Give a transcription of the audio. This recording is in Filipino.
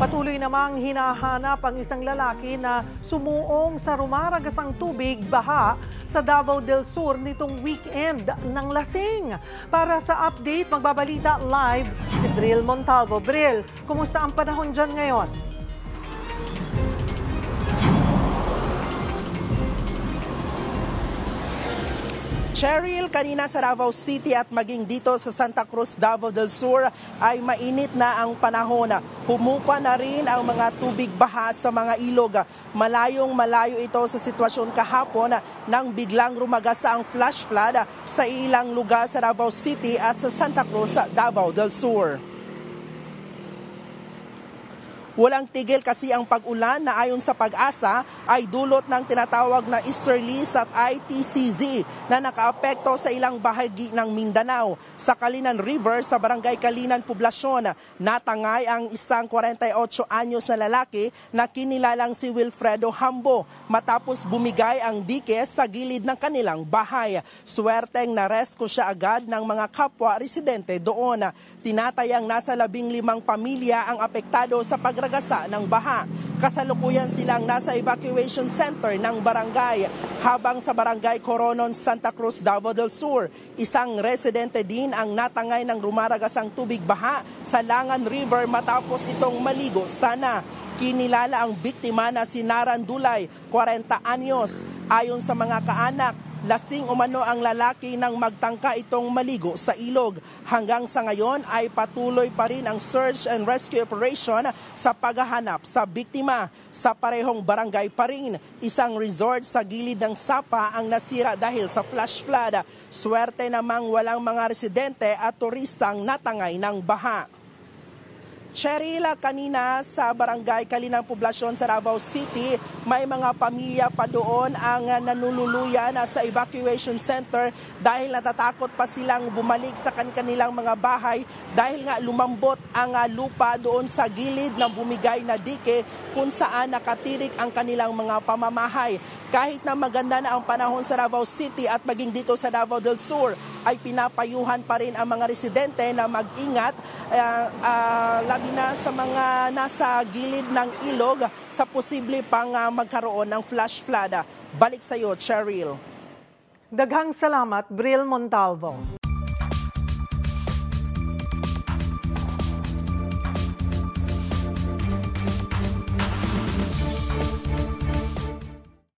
Patuloy namang hinahanap ang isang lalaki na sumuong sa rumaragasang tubig baha sa Davao del Sur nitong weekend ng lasing. Para sa update, magbabalita live si Bril Montalvo. Bril, kumusta ang panahon dyan ngayon? Cheryl, kanina sa Davao City at maging dito sa Santa Cruz, Davao del Sur ay mainit na ang panahon. Humupa na rin ang mga tubig baha sa mga ilog. Malayong-malayo ito sa sitwasyon kahapon nang biglang rumagasa ang flash flood sa ilang lugar sa Davao City at sa Santa Cruz, Davao del Sur. Walang tigil kasi ang pag-ulan na ayon sa Pag-asa ay dulot ng tinatawag na easterlies at ITCZ na nakaapekto sa ilang bahagi ng Mindanao. Sa Kalinan River sa Barangay Kalinan, Poblasyon, natangay ang isang 48 anyos na lalaki na kinilalang si Wilfredo Hambo matapos bumigay ang dike sa gilid ng kanilang bahay. Swerteng naresko siya agad ng mga kapwa residente doon. Tinatayang nasa 15 pamilya ang apektado sa pagragasa ng baha. Kasalukuyan silang nasa evacuation center ng barangay. Habang sa Barangay Coronon, Santa Cruz, Davao del Sur, isang residente din ang natangay ng rumaragasang tubig baha sa Langan River matapos itong maligo sana. Kinilala ang biktima na si Naran Dulay, 40 anyos. Ayon sa mga kaanak, lasing umano ang lalaki nang magtangka itong maligo sa ilog. Hanggang sa ngayon ay patuloy pa rin ang search and rescue operation sa paghahanap sa biktima. Sa parehong barangay pa rin, isang resort sa gilid ng Sapa ang nasira dahil sa flash flood. Swerte namang walang mga residente at turistang natangay ng baha. Cheryl, kanina sa Barangay Kalinan, Poblasyon sa Davao City, may mga pamilya pa doon ang nanululuyan sa evacuation center dahil natatakot pa silang bumalik sa kanilang mga bahay dahil nga lumambot ang lupa doon sa gilid ng bumigay na dike kung saan nakatirik ang kanilang mga pamamahay. Kahit na maganda na ang panahon sa Davao City at maging dito sa Davao del Sur, ay pinapayuhan pa rin ang mga residente na mag-ingat labi na sa mga nasa gilid ng ilog sa posible pang magkaroon ng flash flood. Balik sa iyo, Cheryl. Daghang salamat, Bril Montalvo.